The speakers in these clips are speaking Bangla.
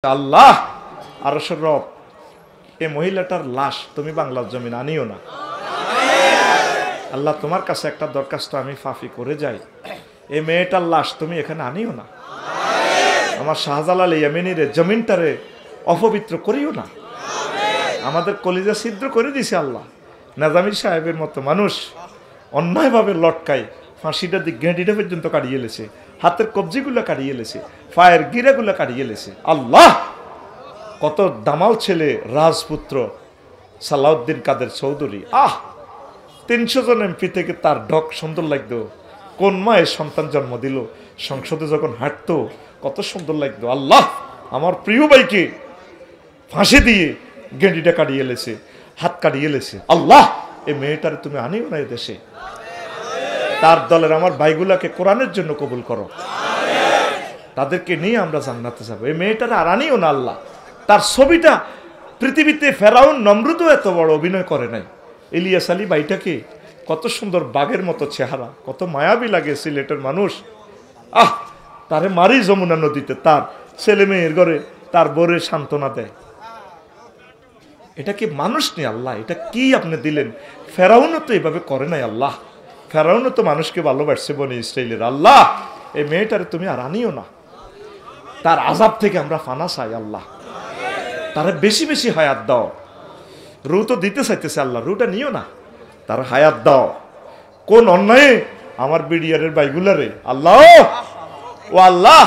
আল্লাহ আরশের রব, এই মহিলাটার লাশ তুমি বাংলার জমিন আনিও না। আল্লাহ তোমার কাছে একটা দরখাস্ত আমি ফাফি করে যাই, এই মেয়েটার লাশ তুমি এখানে আনিও না। আমার শাহজালাল ইয়ামিনীর জমিনটারে অপবিত্র করিও না। আমাদের কলিজা ছিদ্র করে দিছে আল্লাহ। নাজামির সাহেবের মতো মানুষ অন্যায়ভাবে লটকায় ফাঁসিটা দিক গেঁডিটা পর্যন্ত কাটিয়ে এলেছে, হাতের কবজিগুলো কাটিয়ে এলেছে, পায়ের গিরাগুলো কাটিয়ে এলেছে। আল্লাহ, কত দামাল ছেলে রাজপুত্র সালাউদ্দিন কাদের চৌধুরী, 300 জন এমপি থেকে তার ঢক সুন্দর লাগতো। কোন মায়ের সন্তান জন্ম দিল, সংসদে যখন হাঁটতো কত সুন্দর লাগতো। আল্লাহ, আমার প্রিয় ভাইকে ফাঁসি দিয়ে গেঁডিটা কাটিয়ে এলেছে, হাত কাটিয়ে এলেছে। আল্লাহ, এই মেয়েটার তুমি আনিও না এদেশে। তার দলের আমার ভাইগুলাকে কোরআনের জন্য কবুল করো, তাদেরকে নিয়ে আমরা জান্নাতে যাবো। এই মেয়েটার আর আনিও না আল্লাহ। তার ছবিটা পৃথিবীতে ফেরাউন নমরুদও এত বড় অভিনয় করে নাই। ইলিয়াস আলী ভাইটাকে কত সুন্দর বাঘের মতো চেহারা, কত মায়াবী লাগে সিলেটের মানুষ। তারে মারি যমুনা নদীতে, তার ছেলে মেয়ের ঘরে তার বরে সান্ত্বনা দেয়। এটা কি মানুষ নেই আল্লাহ? এটা কি আপনি দিলেন? ফেরাউনও তো এভাবে করে নাই আল্লাহ। ফেরাউনও তো মানুষকে ভালোবাসছে বনি ইসরাইলের। আল্লাহ, এই মেয়েটারে তুমি আর আনিও না। তার আযাব থেকে আমরা ফানা চাই আল্লাহ। তারা বেশি বেশি হায়াত দাও। রু তো দিতে চাইতেছে আল্লাহ, রুটা নিও না, তার হায়াত দাও। কোন অন্যায়ে আমার বিডিআরের বাইগুলারে আল্লাহ, ও আল্লাহ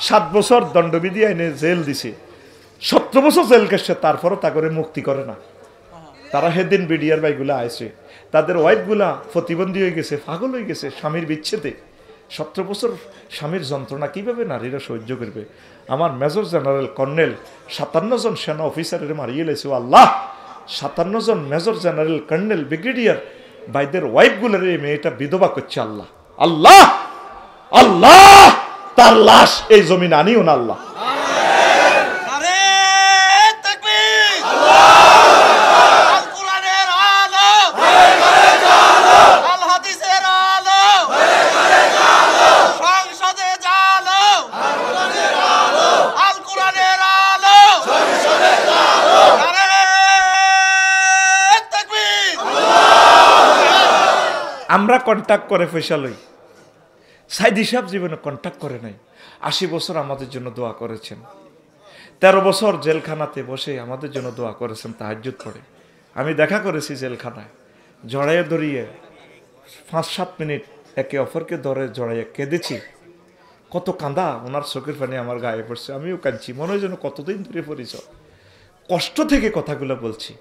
7 বছর দণ্ডবিধি আইনে জেল দিছে, 17 বছর জেল কেসে, তারপরও তা করে মুক্তি করে না। তারা সেদিন বিডিআর বাইগুলা আইছে, তাদের ওয়াইফগুলা প্রতিবন্ধী হয়ে গেছে, পাগল হয়ে গেছে স্বামীর বিচ্ছেদে। 17 বছর স্বামীর যন্ত্রণা কিভাবে নারীরা সহ্য করবে? আমার মেজর জেনারেল কর্নেল 57 জন সেনা অফিসারের মারিয়ে লেছে। আল্লাহ, 57 জন মেজর জেনারেল কর্নেল ব্রিগেডিয়ার ভাইদের ওয়াইফগুলোর এই মেয়েটা বিধবা করছে। আল্লাহ, আল্লাহ, আল্লাহ, তার লাশ এই জমিন আনিও না আল্লাহ। আমরা কন্ট্যাক্ট করে ফেসাল হই, সাইদি সাহেব জীবনে কন্ট্যাক্ট করে নাই। 80 বছর আমাদের জন্য দোয়া করেছেন, 13 বছর জেলখানাতে বসে আমাদের জন্য দোয়া করেছেন তাহাজ্জুদ পড়ে। আমি দেখা করেছি জেলখানায়, জড়াইয়ে ধরিয়ে 5-7 মিনিট একে অপরকে ধরে জড়াইয়ে কেঁদেছি। কত কাঁদা, ওনার চোখের পানি আমার গায়ে পড়ছে, আমিও কাঁদছি। মনে হয় যেন কতদিন ধরে পড়েছ, কষ্ট থেকে কথাগুলো বলছি।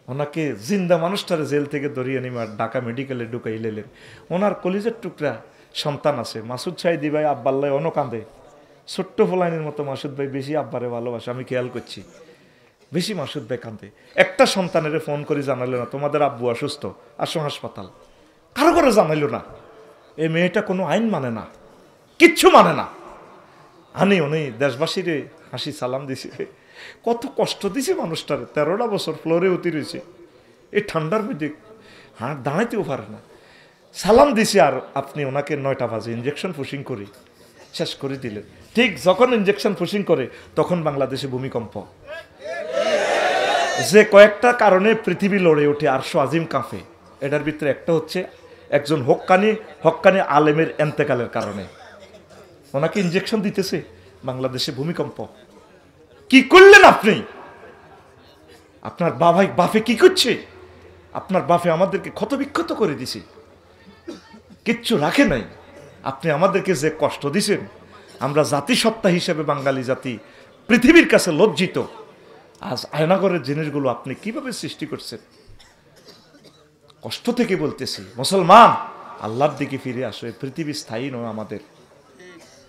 ওনাকে জিন্দা মানুষটারে জেল থেকে ধরিয়ে নিয়ে ঢাকা মেডিকেলে ঢুকাই লেলেন। ওনার কলিজের টুকরা সন্তান আছে, মাসুদ সাইদি ভাই আব্বাল্লাহ অন কাঁদে। ছোট্ট ফলাইনের মতো মাসুদ ভাই বেশি আব্বারে ভালোবাসে, আমি খেয়াল করছি, বেশি মাসুদ ভাই কাঁদে। একটা সন্তানের ফোন করে জানালো না তোমাদের আব্বু অসুস্থ, আসো হাসপাতাল, কারো করে জানাইল না। এই মেয়েটা কোনো আইন মানে না, কিচ্ছু মানে না। উনি দেশবাসীরে হাসি সালাম দিছে। কত কষ্ট দিছে মানুষটার, 13টা বছর ফ্লোরে উঠি রয়েছে, এই ঠান্ডার মধ্যে দাঁড়াইতেও পারে না। সালাম দিছে, আর আপনি ওনাকে 9টা বাজে ইঞ্জেকশন পুশিং করে শেষ করে দিলেন। ঠিক যখন ইঞ্জেকশন পুশিং করে তখন বাংলাদেশে ভূমিকম্প। যে কয়েকটা কারণে পৃথিবী লড়ে ওঠে, আরশো আজিম কাঁপে, এটার ভিতরে একটা হচ্ছে একজন হক্কানি আলেমের এন্তেকালের কারণে। ওনাকে ইঞ্জেকশন দিতেছে, বাংলাদেশে ভূমিকম্প। কি করলেন আপনি? আপনার বাপে কি করছে? আপনার বাপে আমাদেরকে ক্ষতবিক্ষত করে দিছে, কিচ্ছু রাখে নাই। আপনি আমাদেরকে যে কষ্ট দিছেন, আমরা জাতিসত্তা হিসেবে বাঙালি জাতি পৃথিবীর কাছে লজ্জিত। আজ আয়নাগরের জিনিসগুলো আপনি কিভাবে সৃষ্টি করছেন? কষ্ট থেকে বলতেছি, মুসলমান আল্লাহর দিকে ফিরে আসো। এই পৃথিবী স্থায়ী নয় আমাদের,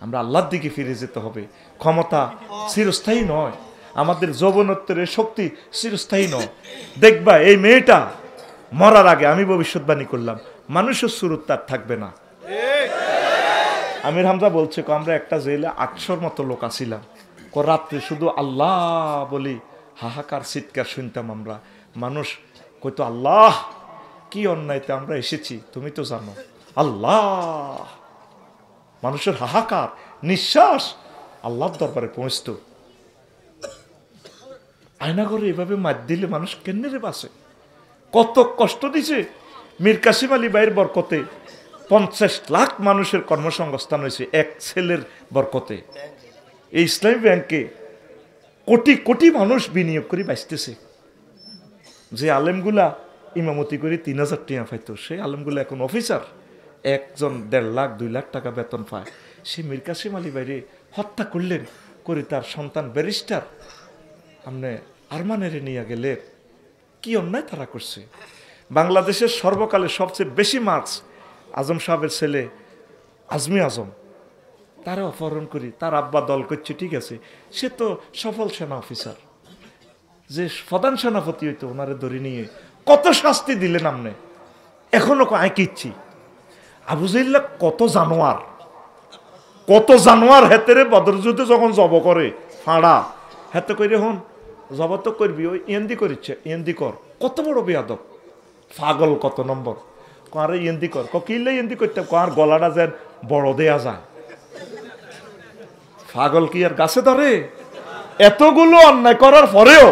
আমরা আল্লাহর দিকে ফিরে যেতে হবে। ক্ষমতা চিরস্থায়ী নয়, আমাদের যৌবনোত্তরের শক্তি চিরস্থায়ী নয়। দেখবা এই মেয়েটা মরার আগে আমি ভবিষ্যৎবাণী করলাম, মানুষের সুরত তার থাকবে না। আমির হামজা বলছে, আমরা একটা জেলে 800-র মতো লোক আসিলাম, রাত্রে শুধু আল্লাহ বলি হাহাকার চিৎকার শুনতাম আমরা। মানুষ কইতো, আল্লাহ কি অন্যায়তে আমরা এসেছি তুমি তো জানো। আল্লাহ, মানুষের হাহাকার নিঃশ্বাস আল্লাহর দরবারে পৌঁছতো। আয়নাঘরে এভাবে মার দিলে মানুষ কেমনে রে বাসে? কত কষ্ট দিছে। মীর কাসিম আলী ভাইয়ের বরকতে 50 লাখ মানুষের কর্মসংস্থান হয়েছে এক ছেলের বরকতে। এই ইসলামী ব্যাংকে কোটি কোটি মানুষ বিনিয়োগ করে বাঁচতেছে। যে আলেমগুলা ইমামতি করে 3000 টাকা পাইতো, সেই আলেমগুলা এখন অফিসার, একজন 1.5 লাখ 2 লাখ টাকা বেতন পায়। সে মীর কাসিম আলী ভাইরে হত্যা করলেন, করে তার সন্তান ব্যারিস্টার আপনি আরমানেরে নিয়ে গেলে। কি অন্যায় তারা করছে। বাংলাদেশের সর্বকালে সবচেয়ে বেশি মার্কস আজম সাহেবের ছেলে আজমি আজম, তারা অপহরণ করি, তার আব্বা দল করছে, ঠিক আছে, সে তো সফল সেনা অফিসার, যে প্রধান সেনাপতি হইতো, ওনারে ধরে নিয়ে কত শাস্তি দিলেন আপনি, এখনো আঁকিচ্ছি। আবু জাহিল্লা কত জানোয়ার, কত জানোয়ার হেতেরে বদরযুদ্ধে যখন জব করে ফাঁড়া হেতে করে হন জব তো করবি, ওই ইয়েন্দি করিচ্ছে, ইয়েন্দি কর। কত বড় বেয়াদব পাগল, কত নম্বর কারে ইয়েন্দি কর, কিনলে ইয়েন্দি করতে কার গলাটা যেন বড় দেয়া যায়। পাগল কি আর গাছে ধরে? এতগুলো অন্যায় করার পরেও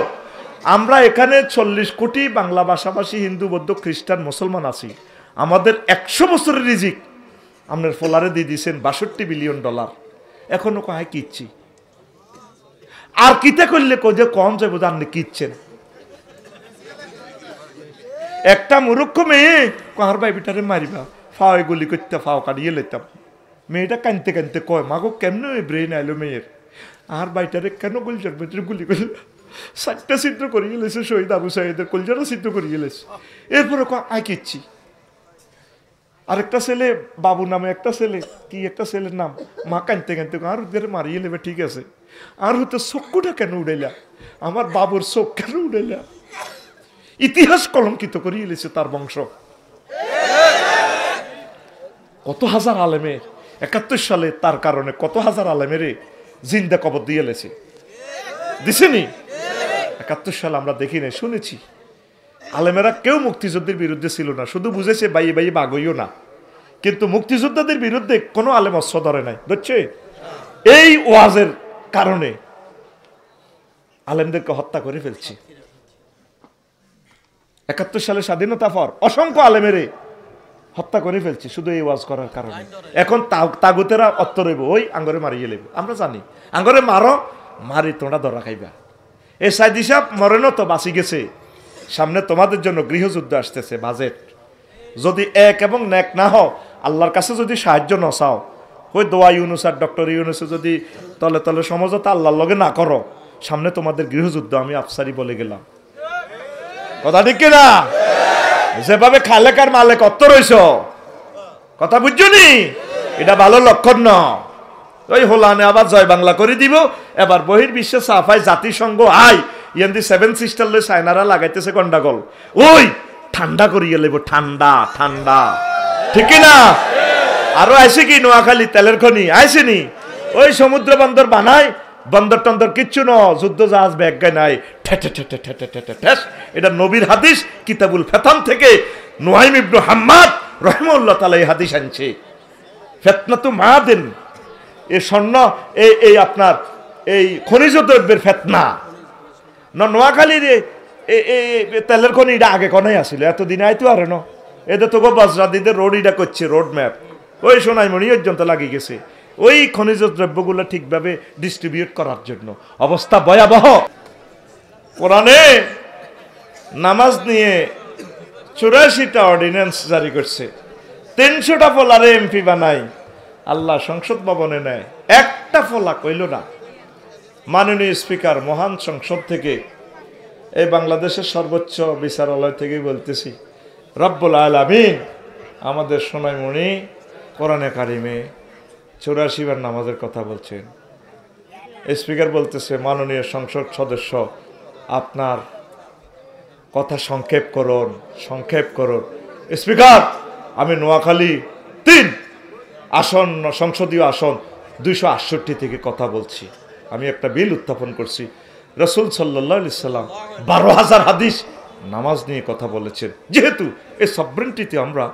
আমরা এখানে 40 কোটি বাংলা ভাষাভাষী হিন্দু বৌদ্ধ খ্রিস্টান মুসলমান আছি। আমাদের 100 বছরের রিজিক আপনার ফোলারে দিয়ে দিয়েছেন $62 বিলিয়ন। এখনো কাহায় কিচ্ছি আর কিতে করলে যে কম যাবো আপনি কিচ্ছেন। একটা মূর্খ মেয়ে কাহার ভাই বিটারে মারিবা, ফাও গুলি করতে, ফাও কাটিয়ে লেতাম। মেয়েটা কানতে কানতে কয়, মাগো কেমন ব্রেন আইলো মেয়ের, আর বাইটারে কেন গুলজার ভিতরে গুলি করল, 4টা ছিদ্র করিয়ে লেছে শহীদ আবু সাইদের, কলজারা ছিদ্র করিয়ে লেছে। এরপরে আঁকিচ্ছি। আরেকটা ছেলে বাবু নামে একটা ছেলে, কি একটা ছেলের নাম, মা কানতে কানতে আর ওদের মারিয়ে নেবে, ঠিক আছে, আর হতে চক্ষুটা কেন উড়াইলা, আমার বাবুর চোখ কেন উড়াইলা। ইতিহাস কলঙ্কিত করিয়ে লেছে তার বংশ। কত হাজার আলেমের 71 সালে তার কারণে কত হাজার আলেমের জিন্দা কবর দিয়ে লেছে, দিছেনি? 71 সালে আমরা দেখি না, শুনেছি। আলেমেরা কেউ মুক্তিযুদ্ধের বিরুদ্ধে ছিল না, শুধু বুঝেছে বাইয়ে বাইয়ে বাগইও না, কিন্তু মুক্তিযোদ্ধাদের বিরুদ্ধে কোনো আলেম অস্ত্র ধরে নাই, বুঝছে? এই ওয়াজের কারণে আলেমদেরকে হত্যা করে ফেলছে। 71 সালে স্বাধীনতা পর অসংখ্য আলেমেরে হত্যা করে ফেলছি শুধু এই ওয়াজ করার কারণে। এখন তাগুতেরা অত্ত রইব, ওই আঙ্গরে মারিয়ে লেব, আমরা জানি আঙ্গরে মারো, মারি তোমরা ধরা খাইবা। এ সাইদি সাহেব মরেনও তো বাঁচি গেছে, সামনে তোমাদের জন্য গৃহযুদ্ধ আসতেছে, বাজেট। যদি এক এবং নেক না হও, আল্লাহর কাছে যদি সাহায্য না চাও, ওই দোয়া ইউনুস আর ডক্টর ইউনুসে যদি তলে তলে সমঝোতা আল্লাহর লগে না করো, সামনে তোমাদের গৃহযুদ্ধ। আমি আফসারি বলে গেলাম, কথা ঠিক কিনা? যেভাবে খালেকার মালে কত রয়েছ, কথা বুঝছো নি? এটা ভালো লক্ষণ না। ওই হোলানে আবার জয় বাংলা করে দিব, এবার বহির্বিশ্বে সাফাই জাতিসংঘ আই ইয়ান্দি 7 সিস্টার লই সাইনারা লাগাইতেছে গন্ডাগোল, ওই ঠান্ডা করিয়ে লেব, ঠান্ডা ঠান্ডা, ঠিক না? আরো আইসে কি নোয়াখালী তেলের খনি আইসেনি, ওই সমুদ্র বন্দর বানায়, বন্দর টন্দর কিচ্ছু ন, যুদ্ধ জাহাজ ব্যাগায় নাই, ঠেস। এটা নবীর হাদিস, কিতাবুল ফেতান থেকে নুয়াইম ইবনে হাম্মাদ রাহিমাহুল্লাহ তাআলা এই হাদিস আনছে। ফিতনাতু মাদিন, এই স্বর্ণ এই আপনার এই খনিজ দ্রব্যের ফিতনা নোয়াখালীর তেলের খনি, এটা আগে কোনায় আসিল, এতদিন আইতো আর ন, এদের তো বজ্রাদিদের রোড এটা করছে, রোড ম্যাপ, ওই সোনাইমণি পর্যন্ত লাগিয়ে গেছে ওই খনিজ দ্রব্যগুলো ঠিকভাবে ডিস্ট্রিবিউট করার জন্য। অবস্থা ভয়াবহ। কোরআনে নামাজ নিয়ে 84টা অর্ডিন্যান্স জারি করছে, 300টা ফলারে এমপি বানাই, আল্লাহ সংসদ ভবনে নেয়, একটা ফলা কইল না। মাননীয় স্পিকার মহান সংসদ থেকে, এই বাংলাদেশের সর্বোচ্চ বিচারালয় থেকে বলতেছি, রব্বুল আলামিন আমাদের সোনাইমণি কোরআনে কারিমে 84 বার নামাজের কথা বলছেন। স্পিকার বলতেছে, মাননীয় সংসদ সদস্য আপনার কথা সংক্ষেপ করুন, সংক্ষেপ করুন। স্পিকার, আমি নোয়াখালী 3 আসন, সংসদীয় আসন 268 থেকে কথা বলছি। আমি একটা বিল উত্থাপন করছি, রাসূল সাল্লাল্লাহু আলাইহি সাল্লাম 12,000 হাদিস নামাজ নিয়ে কথা বলেছেন। যেহেতু এই সবরেন্টিতে আমরা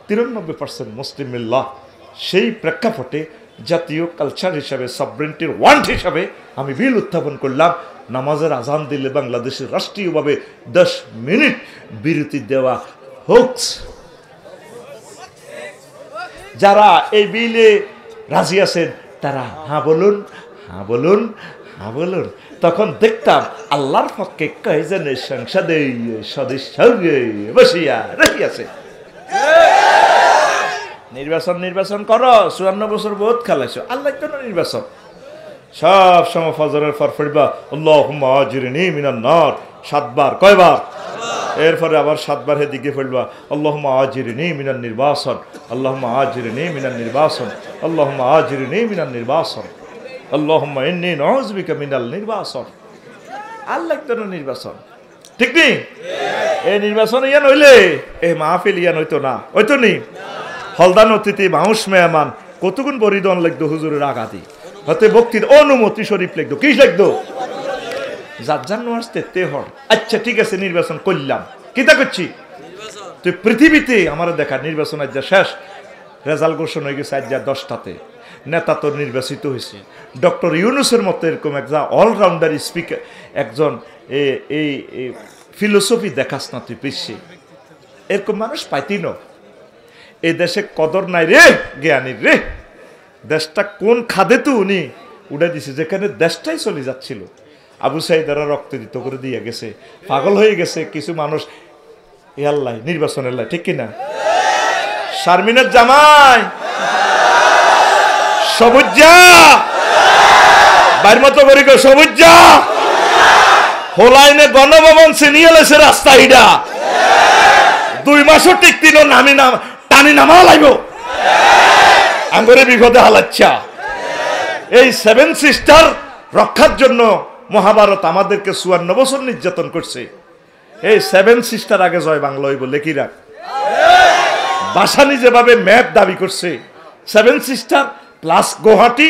93% মুসলিম মিল্লাহ, সেই প্রেক্ষাপটে জাতীয় কালচার হিসাবে, সভরেন্টির ওয়ান্ট হিসাবে আমি বিল উত্থাপন করলাম, নামাজের আজান দিলে বাংলাদেশের রাষ্ট্রীয়ভাবে 10 মিনিট বিরতি দেওয়া হোক। যারা এই বিলে রাজি আছেন তারা হ্যাঁ বলুন, হ্যাঁ বলুন, হ্যাঁ বলুন। তখন দেখতাম আল্লাহর পক্ষে কয়জনের সংসদে সদস্য বসিয়া রহিয়াছে। নির্বাচন নির্বাচন করো, 54 বছর বহুত খেলাইছো, আল্লাহ জন্য নির্বাচন। সব সময় ফজরের পর পড়বা আল্লাহুম্মা আজিরনি মিনান নার 7 বার, কয়বার? এরপরে আবার 7 বার দিকে পড়বা আল্লাহুম্মা আজিরনি মিনান নির্বাসন, আল্লাহুম্মা আজিরনি মিনান নির্বাসন, আল্লাহুম্মা আজিরনি মিনান নির্বাসন, আল্লাহুম্মা ইন্নী নাউযু বিকা মিনাল নির্বাসন। আল্লাহ জন্য নির্বাচন, ঠিক নেই? এই নির্বাচন ইয়ান হইলে এই মাহফিল ইয়ান হইতো না, হইতো নি? হলদান অতিথি মাউস মেহমান কতগুণ বরিদন লাগতো হুজুরের আগাদি হতে বক্তৃতা অনুমতি শরীফ লিখতো, কি লিখতো? যার জন্য আসতে তে হর। আচ্ছা ঠিক আছে, নির্বাচন করলাম, কিতা করছি? তুই পৃথিবীতে আমার দেখা নির্বাচন আজ শেষ, রেজাল্ট ঘোষণা হয়ে গেছে আজ 10টাতে। নেতা তো নির্বাচিত হয়েছে, ডক্টর ইউনুসের মতো এরকম একজন অলরাউন্ডার স্পিকার, একজন এই ফিলোসফি দেখাস না তুই বিশ্বে, এরকম মানুষ পাইতি না। এই দেশে কদর নাই রে জ্ঞানীর রে। দেশটা কোন খাদে তো উনি উড়ে দিছে, যেখানে দেশটাই চলে যাচ্ছিল। আবু সাইদারা রক্ত দিত করে দিয়ে গেছে, পাগল হয়ে গেছে কিছু মানুষ। এ আল্লাহ নির্বাচনের লাই, ঠিক কিনা? শারমিনের জামাই সবুজা বাইর মতো করি, সবুজা হোলাইনে গণভবন ছিনিয়ে লেছে রাস্তা, ইডা 2 মাসও টিকতিল নামি নাম টানি নামা লাগব আঙ্গরে বিপদে হালাচ্ছা। এই 7 সিস্টার রক্ষার জন্য মহাভারত আমাদেরকে 54 বছর নির্যাতন করছে। এই 7 সিস্টার আগে জয় বাংলা হইব লেখি রাখ। বাসানি যেভাবে ম্যাপ দাবি করছে 7 সিস্টার প্লাস গুয়াহাটি,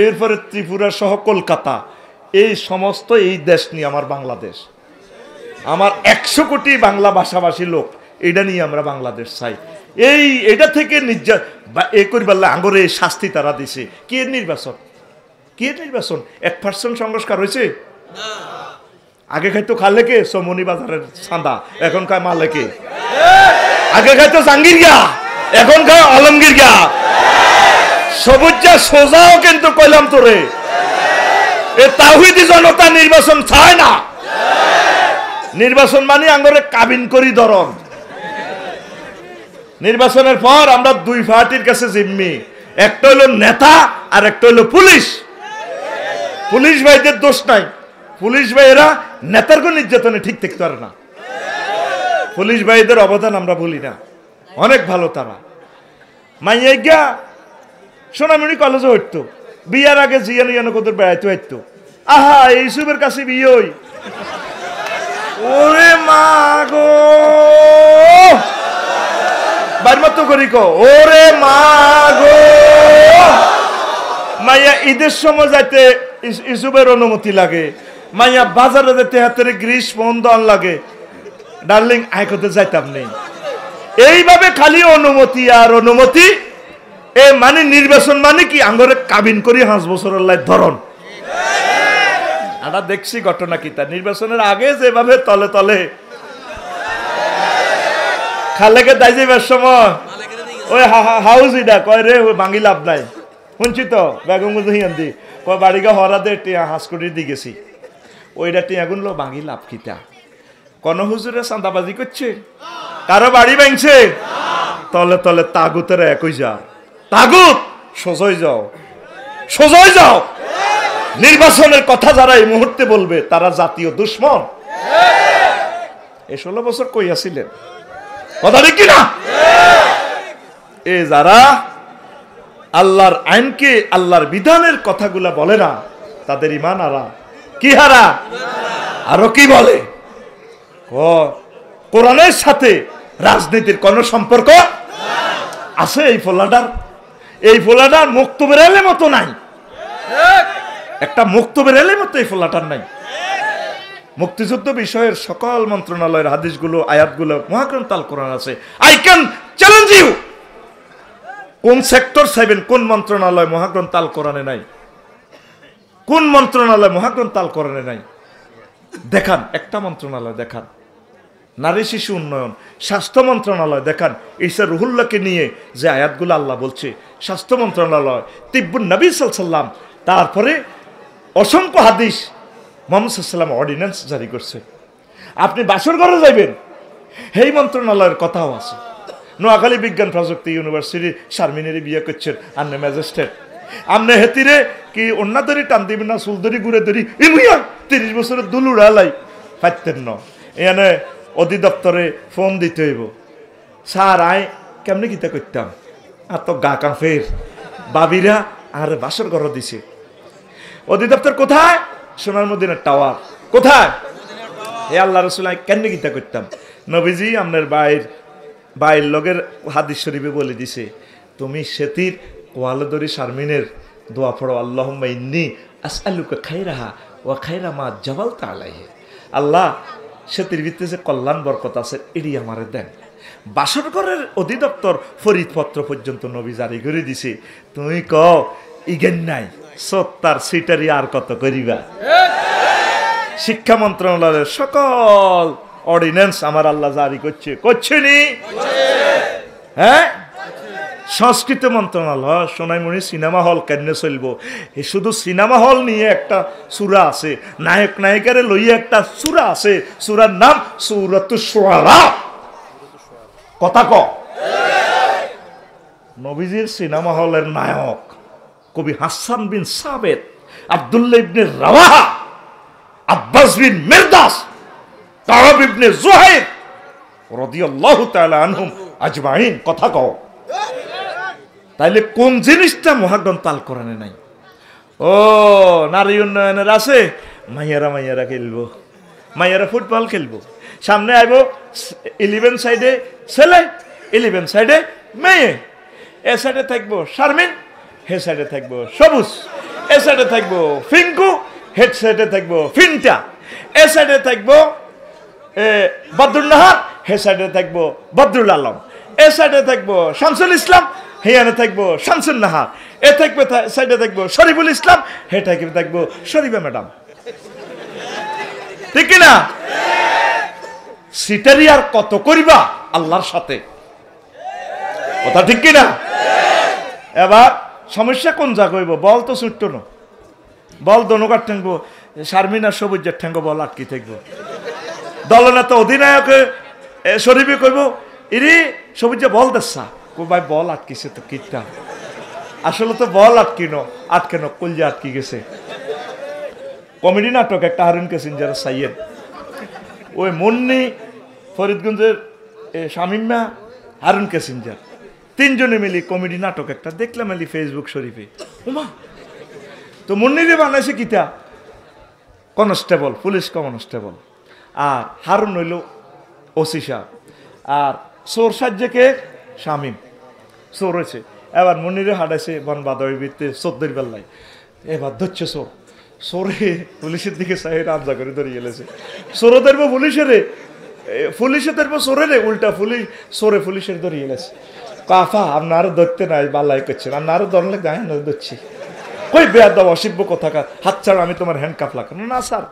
এরপরে ত্রিপুরা সহ কলকাতা, এই সমস্ত এই দেশ নিয়ে আমার বাংলাদেশ, আমার 100 কোটি বাংলা ভাষাভাষী লোক, এটা নিয়ে আমরা বাংলাদেশ চাই। এটা থেকে এ করিবার আঙ্গরে শাস্তি তারা দিছে। কি নির্বাচন, কি নির্বাচন? 1% সংস্কার হয়েছে? আগে খাইতো খালে কে সমনি বাজারের চাঁদা, এখন খায় মালেকে। আগে খাইতো জাঙ্গির গা, এখন খায় আলমগীর গা। সবুজা সোজাও কিন্তু কইলাম তোরে, এ তাওহীদি জনতা নির্বাচন চায় না। নির্বাচন মানে আঙ্গরে কাবিন করি ধরন। নির্বাচনের পর আমরা 2 পার্টির কাছে জিম্মি, একটা হলো নেতা আর একটা হলো পুলিশ। পুলিশ ভাইদের দোষ নাই, পুলিশ ভাইয়েরা নেতার কোন নির্যাতনে ঠিক থাকতে পারে না। পুলিশ ভাইদের অবদান আমরা ভুলি না, অনেক ভালো তারা। মাইয়া সোনামণি কলেজে হইতো, বিয়ার আগে জিয়ানো ইয়ানো কোদের বেড়াইতে হইতো। আহা এইসবের কাছে বিয়ে হই, ওরে মা গো বাড়ি মতো করি কো, ওরে মা গো। মাইয়া ঈদের সময় যাইতে ইসুবের অনুমতি লাগে, মাইয়া বাজারে যেতে হাতের গ্রিস বন্ধন লাগে। ডার্লিং আয় করতে যাইতাম নেই, এইভাবে খালি অনুমতি আর অনুমতি। এ মানে নির্বাচন মানে কি আঙ্গরে কাবিন করি 5 বছরের লাই ধরন। আমরা দেখছি ঘটনা কি, তা নির্বাচনের আগে যেভাবে তলে তলে খালেকে দাই যাইবার সময় ওই হাউস ইডা কয় রে ওই ভাঙি লাভ নাই, শুনছি তো বেগম হিয়ান্দি কয় বাড়িগা হরাতে টিয়া হাঁসকটির দি গেছি, ওইটা টিয়া গুনলো ভাঙি লাভ খিতা। কোন হুজুরে চাঁদাবাজি করছে, কারো বাড়ি ভাঙছে, তলে তলে তাগুতের একই যা। তাগুত সোজই যাও, সোজই যাও। নির্বাচনের কথা যারা এই মুহূর্তে বলবে তারা জাতীয় দুশ্মন। এই 16 বছর কই আছিলেন? কথা ঠিক কিনা? এ যারা আল্লাহর আইনকে, আল্লাহর বিধানের কথাগুলা বলে না, তাদের ঈমান হারা। কি হারা? আরো কি বলে? কোরআনের সাথে রাজনীতির কোন সম্পর্ক আছে? এই ফোলাটার মুক্তবের এলে মতো নাই, একটা মুক্তবের এলে মতো এই ফোলাটার নাই। মুক্তিযুদ্ধ বিষয়ের সকল মন্ত্রণালয়ের হাদিসগুলো, আয়াতগুলো মহাগ্রন্থ আল কোরআন আছে। আই ক্যান চ্যালেঞ্জ ইউ, কোন সেক্টর চাইবেন, কোন মন্ত্রণালয় মহাগ্রন্থ আল কোরআনে নাই? কোন মন্ত্রণালয় মহাগ্রন্থ আল কোরআনে নাই? দেখান, একটা মন্ত্রণালয় দেখান। নারী শিশু উন্নয়ন, স্বাস্থ্য মন্ত্রণালয় দেখান। ঈসা রুহুল্লাহকে নিয়ে যে আয়াতগুলো আল্লাহ বলছে, স্বাস্থ্য মন্ত্রণালয়, তিব্বুন নবী সাল্লাল্লাহু, তারপরে অসংখ্য হাদিস, মুহাম্মদ সাল্লাল্লাহু অর্ডিন্যান্স জারি করছে। আপনি বাসর ঘরে যাইবেন, এই মন্ত্রণালয়ের কথাও আছে। নোয়াখালী বিজ্ঞান প্রযুক্তি ইউনিভার্সিটি শারমিনেরই বিয়ে করছেন আন্নে ম্যাজিস্ট্রেট, আমনে হেতিরে কি অন্যদেরই টান দিবেন না, চুলদরি ঘুরে ধরি ইমুয়া 30 বছরের দুলুড়ালাই পাইতেন না। এখানে অধিদপ্তরে ফোন দিতে হইব, স্যার আয় কেমনি কিতা করতাম, আর তো গা কাঁফের বাবিরা আর বাসর ঘর দিছে। অধিদপ্তর কোথায়? সোনার মদিনার টাওয়ার। কোথায়? এ আল্লাহ রসুল কেমনি কিতা করতাম। নবীজি আপনার বাইর লগের হাদিস শরীফে বলে দিছে, তুমি সেতির ওয়ালদরি শারমিনের দোয়া পড়ো, আল্লাহুম্মা ইন্নী আসআলুকা খাইরাহা ওয়া খাইরা মা জাবালতা আলাইহি। আল্লাহ, সেতির ভিতরে যে কল্যাণ বরকত আছে এটি আমারে দেন। বাসর ঘরের অধিদপ্তর ফরিদপত্র পর্যন্ত নবী জারি করে দিছে। তুমি কও ইগেন নাই, সত্তার সিটারি আর কত করিবা। শিক্ষা মন্ত্রণালয়ের সকল অর্ডিন্যান্স আমার আল্লাহ জারি করছে নি? হ্যাঁ। সংস্কৃত মন্ত্রণালয়, সোনাইমণি সিনেমা হল কেন চলবো? এই শুধু সিনেমা হল নিয়ে একটা সূরা আছে, নায়ক নায়িকারে লইয়ে একটা সূরা আছে, সূরার নাম সূরাতুশ শুআরা। কথা ক। নবীজির সিনেমা হলের নায়ক কবি হাসান বিন সাবেত, আব্দুল্লাহ ইবনে রাওয়াহা, আব্বাস বিন মিরদাস, কাব ইবনে যুহাইর রাদিয়াল্লাহু তাআলা আনহুম আজমাইন। কথা কও। তাইলে কোন জিনিসটা মহাগ্রন্থ আল কোরআনে নাই? ও নারী উন্নয়নের আছে, মাইয়ারা খেলবো, মাইয়ারা ফুটবল খেলবো, সামনে আইব 11 সাইডে ছেলে, 11 সাইডে মেয়ে, এ সাইডে থাকবো শারমিন, হে সাইডে থাকবো সবুজ, এ সাইডে থাকবো ফিঙ্কু, হেড সাইডে থাকবো ফিনটা, এ সাইডে থাকবো বদরুল নাহার, হে সাইডে থাকবো বদরুল আলম, এ সাইডে থাকবো শামসুল ইসলাম, হেয়ানে থাকবো শামসুল নাহার, এ থাকবে সাইডে থাকবো শরীফুল ইসলাম, হে থাকবো শরীফা ম্যাডাম। ঠিক না? সিটারি আর কত করিবা আল্লাহর সাথে? কথা ঠিক কিনা? এবার সমস্যা কোন জায়গা হইব? বল তো ছুটতো না, বল দনকার ঠেঙ্গো, শারমিন আর সবুজের ঠেঙ্গো বল আটকি থাকবো। দলনেতা অধিনায়ক শরীফে কইব, ইরি সবুজে বল দেশা, কো ভাই বল আটকিছে তো কিটা, আসলে তো বল আটকেনো কলজা আটকি গেছে। কমেডি নাটক একটা, হারুন ক্যাসিঞ্জার সাইয়েদ, ওই মুন্নি, ফরিদগঞ্জের শামিমা, হারুন ক্যাসিঞ্জার, তিনজনে মিলি কমেডি নাটক একটা দেখলাম এলি ফেসবুক শরীফে। ওমা, তো মুন্নিরে বানাইছে কিতা? কনস্টেবল, পুলিশ কনস্টেবল, আর হারুন হইল ওসি সাহেব, আর চোর সাজ্যকে শামিম চোর হয়েছে। এবার মুন্নিরে হাঁটাইছে বন বাদরের ভিতরে 14 বেলায়, এবার ধরছে চোর, চোরে পুলিশের দিকে চাই রাজা করে ধরিয়ে গেলেছে। চোরও ধরবো পুলিশে ধরবো চোরে, উল্টা চোরে পুলিশের ধরিয়ে গেলেছে। কাফা আপনারও ধরতে নাই, বালাই করছেন, আপনারও ধরলে গায়ে ধরছি। কই বেয়াদব অসিব্য কথাকার, হাত ছাড়া আমি তোমার হ্যান্ড কাপ লাগানো না। স্যার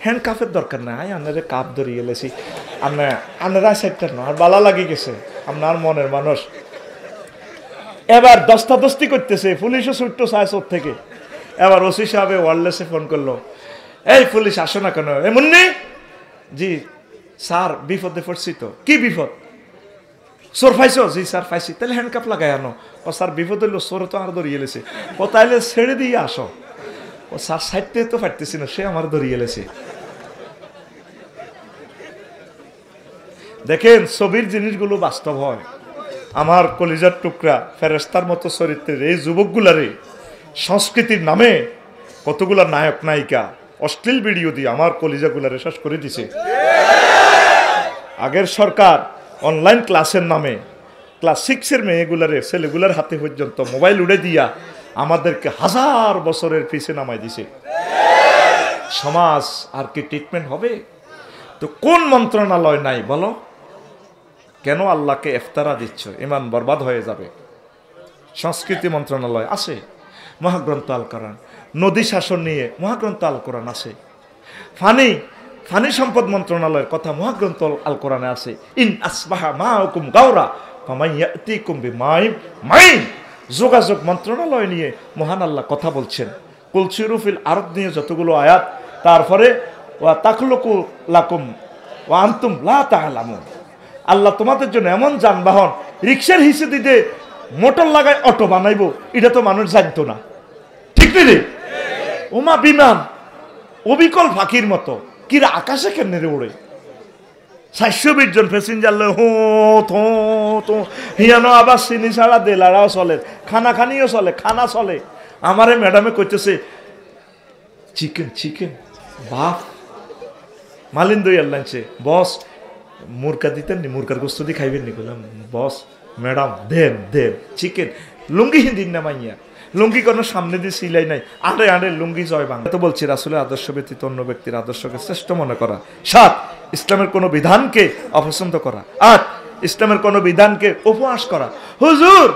হ্যান্ড কাপের দরকার নাই, আপনার কাপ ধরিয়ে গেলেছি, আপনারা সাইডটা না, আর বালা লাগি গেছে, আপনার মনের মানুষ। এবার দস্তাদস্তি করতেছে, পুলিশও ছুটতো চায় চোর থেকে। এবার ওসি সাহেব ওয়ারলেসে ফোন করলো, এই পুলিশ আসো না কেন? এ মুন্নি, জি স্যার বিপদে পড়ছি। তো কি বিপদ? চোর পাইছো? জি স্যার পাইছি। তাহলে হ্যান্ড কাপ লাগাই আনো। ও স্যার বিপদ হইলো, চোর তো আর ধরিয়ে গেলেছে। ও তাইলে ছেড়ে দিয়ে আসো। ও স্যার সাইডতে তো পারতেছি না, সে আমার ধরিয়ে গেলেছে। দেখেন ছবির জিনিসগুলো বাস্তব হয়। আমার কলিজার টুকরা ফেরেশতার মতো চরিত্রের এই যুবকগুলারে সংস্কৃতির নামে কতগুলা নায়ক নায়িকা অশ্লীল ভিডিও দিয়ে আমার কলিজাগুলারে শেষ করে দিছে। আগের সরকার অনলাইন ক্লাসের নামে ক্লাস 6-এর মেয়েগুলারে ছেলেগুলার হাতে পর্যন্ত মোবাইল উড়ে দিয়া আমাদেরকে 1000 বছরের পিছে নামাই দিছে। সমাজ আর কি ট্রিটমেন্ট হবে? তো কোন মন্ত্রণালয় নাই বলো? কেন আল্লাহকে ইফতারা দিচ্ছ? ইমান বরবাদ হয়ে যাবে। সংস্কৃতি মন্ত্রণালয় আছে, মহাগ্রন্থ আল কোরআন। নদী শাসন নিয়ে মহাগ্রন্থ আল কোরআন আছে। ফানি সম্পদ মন্ত্রণালয়ের কথা মহাগ্রন্থ আল কোরআনে আছে। ইন আসবাহা মাউকুম গাওরা ফামাইয়াতিকুম বিমাইন মাইন। যোগাযোগ মন্ত্রণালয় নিয়ে মহান আল্লাহ কথা বলছেন। কুলসিরু ফিল আরদ নিয়ে যতগুলো আয়াত, তারপরে ওয়া তাখলুকু লাকুম ওয়া আনতুম লা তা'লামুন। আল্লাহ তোমাদের জন্য এমন যানবাহন, রিকশার হিসেবে দিতে মোটর লাগায় অটো বানাইবো, এটা তো মানুষ জানতো না, ঠিক নেই? ওমা বিমান অবিকল ফাঁকির মতো কিরা আকাশে কেমনে উড়ে, 420 জন প্যাসেঞ্জার লয়, হো থো তো হিয়ানো আবার চিনি ছাড়া দেলারাও চলে, খানাখানিও চলে, খানা চলে। আমারে ম্যাডামে কইতেছে চিকেন চিকেন বাপ মালিন্দু এয়ারলাইন্সে, বস মুরগা দিতেন নি, মুরগার গোস্ত দিয়ে খাইবেন নি? বললাম বস ম্যাডাম দেন দেন চিকেন। লুঙ্গি হিন্দির না মাইয়া, লুঙ্গি কোনো সামনে দিয়ে সিলাই নাই, আড়ে আড়ে লুঙ্গি জয় বাংলা। তো বলছি রাসূলের আদর্শ ব্যতীত অন্য ব্যক্তির আদর্শকে শ্রেষ্ঠ মনে করা। 7 ইসলামের কোনো বিধানকে অপছন্দ করা। 8 ইসলামের কোনো বিধানকে উপহাস করা। হুজুর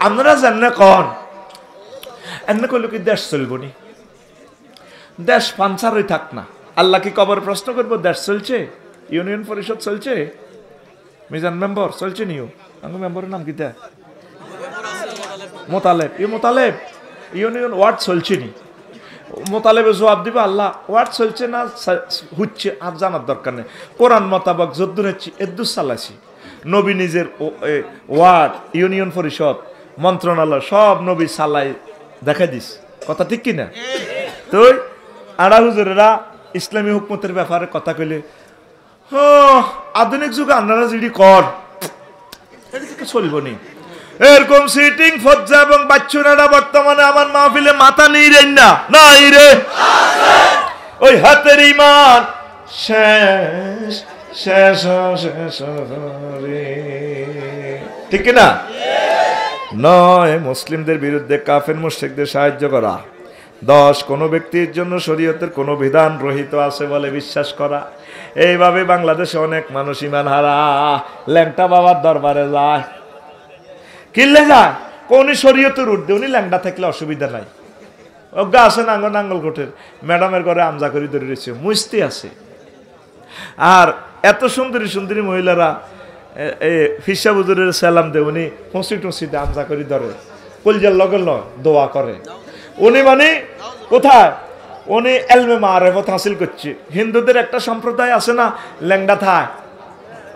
আপনারা জানেন কন এমনি করলে কি দেশ চলবো নি? দেশ পাঞ্চার হয়ে থাক না, আল্লাহ কি কবর প্রশ্ন করবো? দেশ চলছে, ইউনিয়ন পরিষদ চলছে, মিজান মেম্বার চলছে নিও, আমার মেম্বারের নাম কি দেয়? মোতালেব। মোতালেব ইউনিয়ন ওয়ার্ড চলছে নি, মোতালেবে জবাব দিবে আল্লাহ ওয়ার্ড চলছে না হচ্ছে আর জানার দরকার নেই। কোরআন মোতাবেক যদ্দুর হচ্ছে এদ্দুর চালাইছি। নবী নিজের ওয়ার্ড, ইউনিয়ন পরিষদ, মন্ত্রণালয় সব নবী চালাই দেখা দিস, কথা ঠিক কিনা? তো আড়া হুজুরেরা ইসলামী হুকুমতের ব্যাপারে কথা কইলে আধুনিক যুগে আপনারা যদি কর এটা চলব নি। এরকম সিটিং ফজ্জা এবং বাচ্চুরারা বর্তমানে আমার মাহফিলে মাথা নেই রে না, নাই রে, ওই হাতের ইমান শেষ শেষ শেষ রে, ঠিক না? নয় মুসলিমদের বিরুদ্ধে কাফের মুশরিকদের সাহায্য করা। 10 কোনো ব্যক্তির জন্য শরীয়তের কোনো বিধান রহিত আছে বলে বিশ্বাস করা। এইভাবে বাংলাদেশে অনেক মানুষ ইমান হারা, ল্যাংটা বাবার দরবারে যায়। কিনলে যায় কোন শরীয়তের উর্ধে, উনি ল্যাংটা থাকলে অসুবিধা নাই। অজ্ঞা আছে নাঙ্গল কোটের ম্যাডামের ঘরে আমজা করে ধরে রয়েছে, মুস্তি আছে। আর এত সুন্দরী সুন্দরী মহিলারা ফিসা বুজুরের সালাম দে, উনি হসি টসিতে আমজা করে ধরে, কলজার লগে দোয়া করে। উনি মানে কোথায় উনি এলমে মারেফত হাসিল করছে। হিন্দুদের একটা সম্প্রদায় আছে না, ল্যাংডা থায়,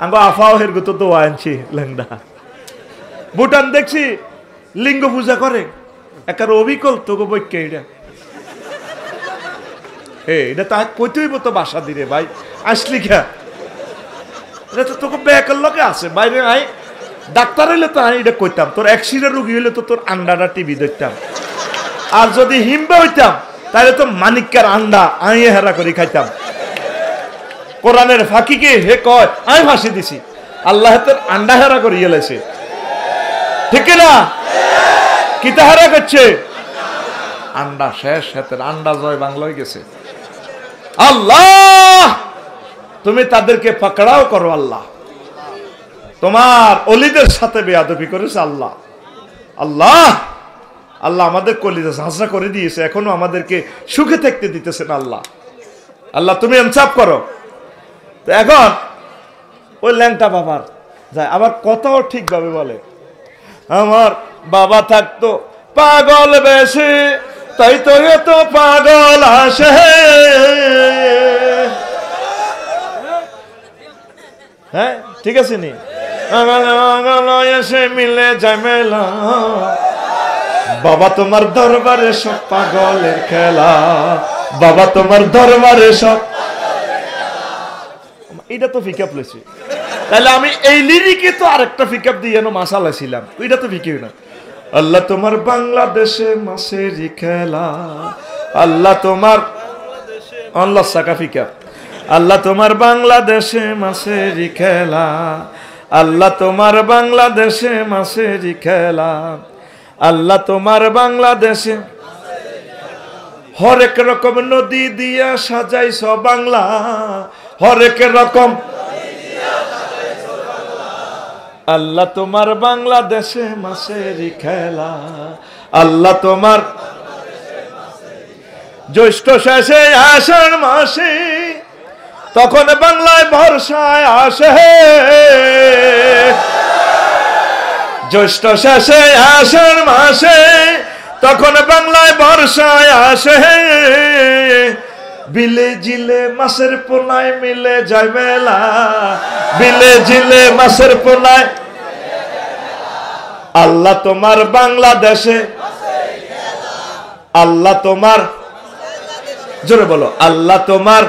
আঙ্গ আফাও হেরগো তো দোয়া আনছি ল্যাংডা। ভুটান দেখছি লিঙ্গ পূজা করে, একার অবিকল তোকে বৈক্য এটা এটা তা কইতে হইব তো বাসা দিরে ভাই, আসলি খা এটা তো তোকে ব্যাকের লগে আছে বাইরে। আই ডাক্তার হইলে তো আমি এটা কইতাম, তোর অ্যাক্সিডেন্ট রোগী হইলে তো তোর আন্ডাটা টিভি দেখতাম, আর যদি হিমবা হইতাম তাহলে তো মানিক্কার আন্ডা আমি হেরা করে খাইতাম। কোরআনের ফাঁকিকে হে কয় আমি ফাঁসি দিছি, আল্লাহ তোর আন্ডা হেরা করে গেলেছে, ঠিক না? কিতা হেরা করছে? আন্ডা শেষ, হাতের আন্ডা জয় বাংলা হয়ে গেছে। আল্লাহ তুমি তাদেরকে পাকড়াও করো, আল্লাহ তোমার অলিদের সাথে বেয়াদবি করেছে আল্লাহ। আল্লাহ আল্লাহ আমাদের কলিজা ঝাঁঝরা করে দিয়েছে, এখনো আমাদেরকে সুখে থাকতে দিতেছে না আল্লাহ। আল্লাহ তুমি ইনসাফ করো। তো এখন ওই ল্যাংটা বাবার যায়, আবার কথাও ঠিকভাবে বলে, আমার বাবা থাকতো পাগল বেশি, তাই তো এত পাগল আসে। হ্যাঁ ঠিক আছে নি, এসে মিলে যায় মেলা, বাবা তোমার দরবারে সব পাগলের খেলা, বাবা তোমার দরবারে সব। এটা তো পিক আপ লেছি, তাহলে আমি এই লিরিকে তো আরেকটা পিক আপ দিয়ে মাসালা ছিলাম, এটা তো পিক না। আল্লাহ তোমার বাংলাদেশে মাসেরই খেলা, আল্লাহ তোমার আল্লাহ সাকা পিক আপ, আল্লাহ তোমার বাংলাদেশে মাসেরই খেলা, আল্লাহ তোমার বাংলাদেশে মাসেরই খেলা, আল্লাহ তোমার বাংলাদেশে হরেক রকম নদী দিয়া সাজাইছ বাংলা, হরেক রকম আল্লাহ তোমার বাংলাদেশে মাছেরই খেলা, আল্লাহ তোমার জ্যৈষ্ঠ শেষে আষাঢ় মাসে তখন বাংলায় বর্ষায় আসে, জ্যৈষ্ঠ শেষে আষাঢ় মাসে তখন বাংলায় বর্ষায় আসে, বিলে জিলে মাছের পোনায় মিলে যায় মেলা, বিলে জিলে মাছের পোনায়। আল্লাহ তোমার বাংলাদেশে, আল্লাহ তোমার, জোরে বলো, আল্লাহ তোমার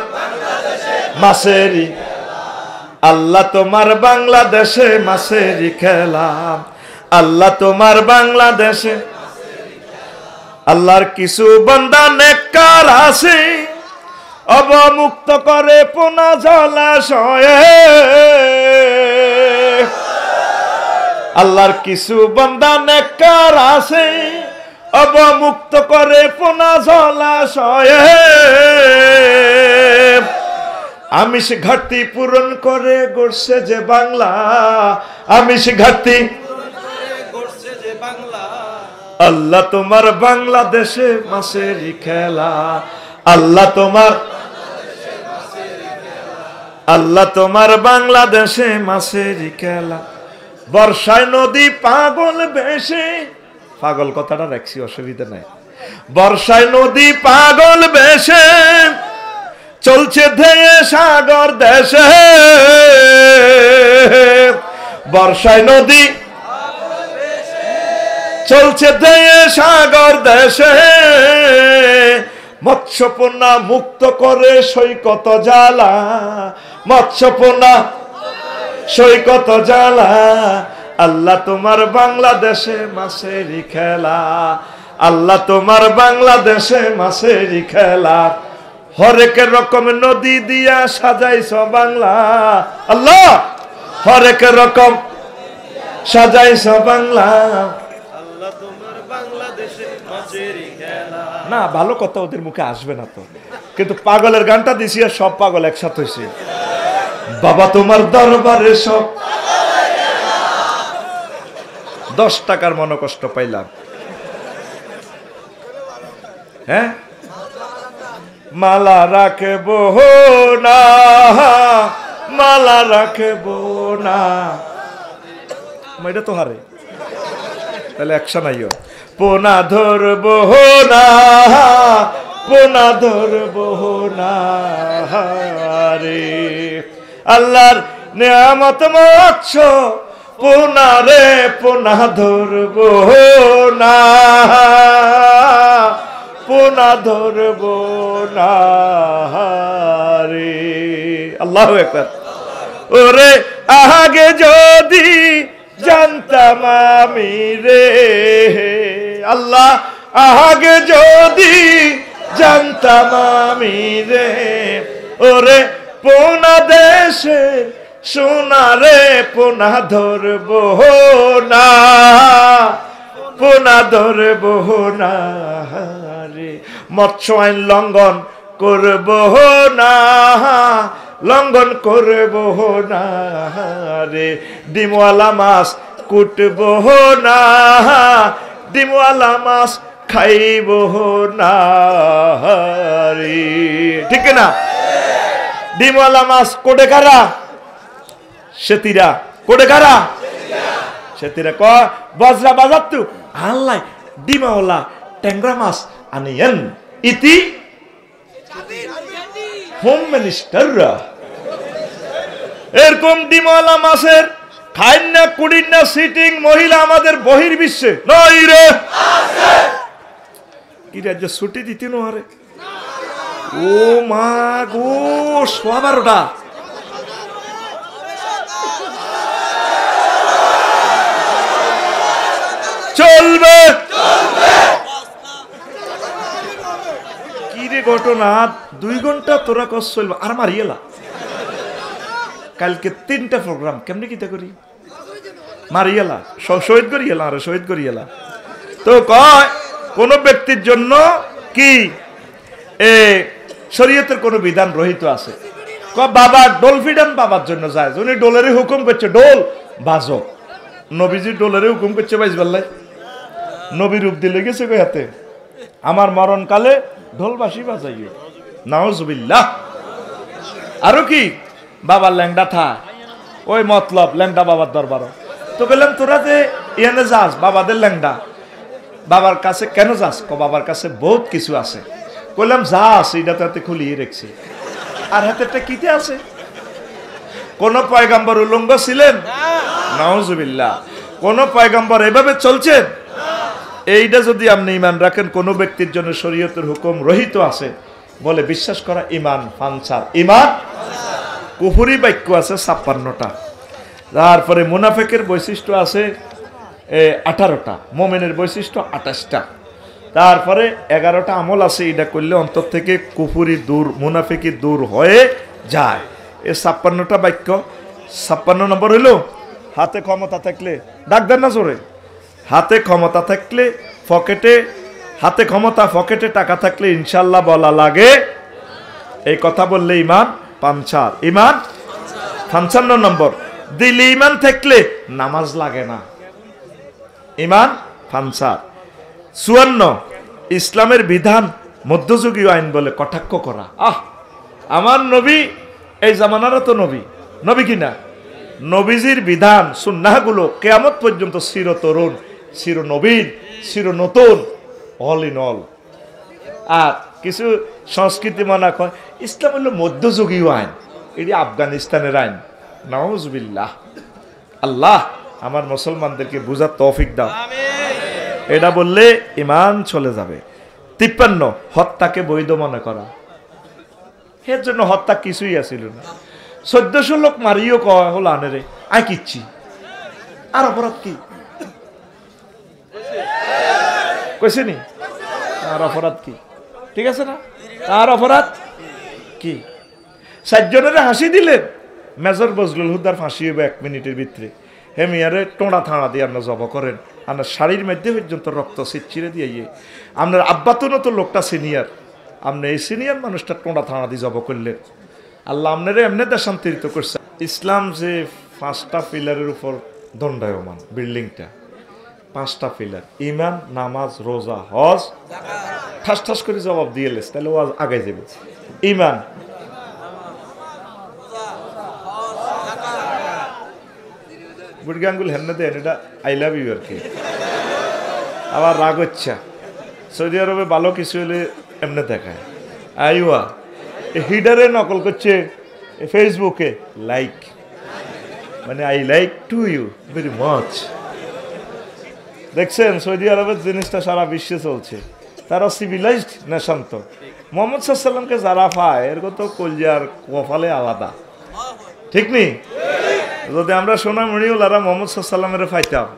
মাছেরই, আল্লাহ তোমার বাংলাদেশে মাছেরই খেলা, আল্লাহ তোমার বাংলাদেশে। আল্লাহর কিছু বান্দা নেককার আছে, অবমুক্ত করে পোনা জলাশয়ে, আল্লাহর কিছু বান্দা নেককার আছে, অবমুক্ত করে পোনা জলাশয়ে, আমিষ ঘাটতি পূরণ করে গড়ছে যে বাংলা, আমিষ ঘাটতি গড়ছে যে বাংলা। আল্লাহ তোমার বাংলাদেশে মাছেরই খেলা, আল্লাহ তোমার, আল্লাহ তোমার বাংলাদেশে মাছেরই খেলা। বর্ষায় নদী পাগল বেশে, পাগল কথাটা রাখছি অসুবিধা নাই, বর্ষায় নদী পাগল বেশে চলছে ধেয়ে সাগর দেশে, বর্ষায় নদী চলছে ধেয়ে সাগর দেশে, মৎস্যপণ্যা মুক্ত করে সৈকত জ্বালা, মৎস্যপণ্যা সৈকত জ্বালা। আল্লাহ তোমার বাংলাদেশে মাছেরই খেলা, আল্লাহ তোমার বাংলাদেশে মাছেরই খেলা। হরেক রকম নদী দিয়া সাজাইছ বাংলা, আল্লাহ হরেক রকম সাজাইছ বাংলা, আল্লাহ তোমার বাংলাদেশে মাছেরই খেলা। না, ভালো কথা ওদের মুখে আসবে না তো, কিন্তু পাগলের গানটা দিছি আর সব পাগল একসাথে হয়েছে। বাবা তোমার দরবারে সব 10 টাকার মনোকষ্ট পাইলাম। হ্যাঁ, মালা রাখবো না, মালা রাখবো না, এটা তো হারে, তাহলে একশো নাইও। পোনা ধরবো না, পোনা ধরবো না রে, আল্লাহর নিয়ামত মৎস্য পোনা রে, পোনা ধরবো না, পোনা ধরবো না রে। আল্লাহু আকবার। ওরে আগে যদি জানতাম আমি রে, আল্লাহ আগে যদি জানতাম আমি রে, ওরে পোনা দেশে সোনা রে, পোনা ধরবো না, পোনা ধরবো না রে। মৎস্য আইন লঙ্ঘন করবো না, লঙ্ঘন করবো না রে। ডিমওয়ালা মাছ কুটবো না, ডিমওয়ালা মাছ খাইবো না রে। ঠিক না? ডিমওয়ালা মাছ কোটে কারা? সেতিরা। কোটে কারা? সেতিরা। ক বজরা বাজার তু আল্লাহ ডিমওয়ালা ট্যাংরা মাছ আনিয়েন ইতি হোম মিনিস্টাররা। এরকম ডিমওয়ালা মাছের খাইন না কুড়িন না সিটিং মহিলা আমাদের বহির্বিশ্বে নয় রে। কি রাজ্য ছুটি দিতি নোয়ারে? ও মা গো, 12:15 চলবে। কি রে ঘটনা, 2 ঘন্টা তোরা কস চলবে আর মারিয়েলা। কালকে 3টা প্রোগ্রাম কেমনি কিতা করি মারিয়েলা, শহীদ করিয়েলা। আরে শহীদ করিয়েলা তো কয় কোন ব্যক্তির জন্য কি শরীয়তের কোন বিধান রহিত আছে? বাবা ডোল ফিডান বাবার জন্য যায়, উনি ডোলেরই হুকুম করছে, ডোল বাজো। নবীজি ডোলারে হুকুম করছে বাইজবাল্লাই নবী রূপ দিলে গেছে কই হাতে আমার মরণকালে ঢোলবাসি বাজাইও নাউজুবিল্লাহ। আরো কি বাবার ল্যাংডা থা ওই মতলব ল্যাংডা বাবার দরবার তো বললাম তোরা যে ইয়ানে যাস বাবাদের ল্যাংডা বাবার কাছে কেন যাস বাবার কাছে বহুত কিছু আছে কইলাম যাস এটা তাতে খুলিয়ে রেখছি আর হাতেরটা কিতে আছে কোন পয়গাম্বর উলঙ্গ ছিলেন নাউজুবিল্লাহ কোন পয়গাম্বর এভাবে চলছেন এইটা যদি আপনি ঈমান রাখেন কোন ব্যক্তির জন্য শরীয়তের হুকুম রহিত আছে বলে বিশ্বাস করা ঈমান ফানসার ঈমান কুফরি বাক্য আছে 56টা তারপরে মুনাফিকের বৈশিষ্ট্য আছে 18টা মুমিনের বৈশিষ্ট্য 28টা তারপরে 11টা আমল আছে এটা করলে অন্তর থেকে কুফরি দূর মুনাফিকি দূর হয়ে যায় এই 56টা বাক্য 56 নম্বর হইল হাতে ক্ষমতা থাকলে ডাক দেন না জোরে হাতে ক্ষমতা থাকলে পকেটে হাতে ক্ষমতা পকেটে টাকা থাকলে ইনশাআল্লাহ বলা লাগে এই কথা বললে ঈমান পাঞ্চার ঈমান 55 নম্বর দিলে ঈমান থাকলে নামাজ লাগে না ঈমান পাঞ্চার 54 ইসলামের বিধান মধ্যযুগীয় আইন বলে কটাক্ষ করা আমার নবী এই জামানারও তো নবী কিনা নবীজির বিধান সুন্নাহগুলো কিয়ামত পর্যন্ত চিরতরুণ চিরনবীন চিরনতুন অল ইন অল। আর কিছু সংস্কৃতি মনে কয় ইসলাম হলো মধ্যযুগীয় আইন এটি আফগানিস্তানের আইন নাউজুবিল্লাহ। আল্লাহ আমার মুসলমানদেরকে বুঝার তৌফিক দাও এটা বললে ঈমান চলে যাবে। 53 হত্যাকে বৈধ মনে করা এর জন্য হত্যা কিছুই আসিল না 1400 লোক মারিও কয় হলো আনেরে আই কিচ্ছি আর অপরাধ কি কইছে নি আর অপরাধ কি ঠিক আছে না আর অপরাধ কি 60 জনের হাসি দিলেন মেজর বজলুল হুদার ফাঁসি হবে 1 মিনিটের ভিতরে হে মিয়ারে টোঁড়া থানা দিয়ে আপনার জব করেন আপনার শাড়ির মধ্যে পর্যন্ত রক্ত ছিটছিড়ে দিয়ে আপনার আব্বাতুনও তো লোকটা সিনিয়র আপনি এই সিনিয়র মানুষটা টোঁড়া থানা দিয়ে জব করলেন আল্লাহ আপনারে এমনি দেশান্তরিত করছে। ইসলাম যে 5টা পিলারের উপর দণ্ডায়মান বিল্ডিংটা 5টা পিলার ঈমান নামাজ রোজা হজ ঠাস ঠাস করে জবাব দিয়ে লেস তাহলে ও আগে যাবে ঈমান বুড়ি আঙ্গুল হেন দেন এটা আই লাভ ইউ আর কি আবার রাগ হচ্ছে সৌদি আরবে ভালো কিছু হলে এমনি দেখায় আইওয়া হিডারে নকল করছে ফেসবুকে লাইক মানে I like to you very much দেখছেন সৌদি আরবের জিনিসটা সারা বিশ্বে চলছে তারা সিভিলাইজড নেশন তো মোহাম্মদ সাল্লামকে যারা পায় এর তো কলজার কপালে আলাদা ঠিক নেই যদি আমরা সোনামণিওলারা মোহাম্মদ সাল্লামের পাইতাম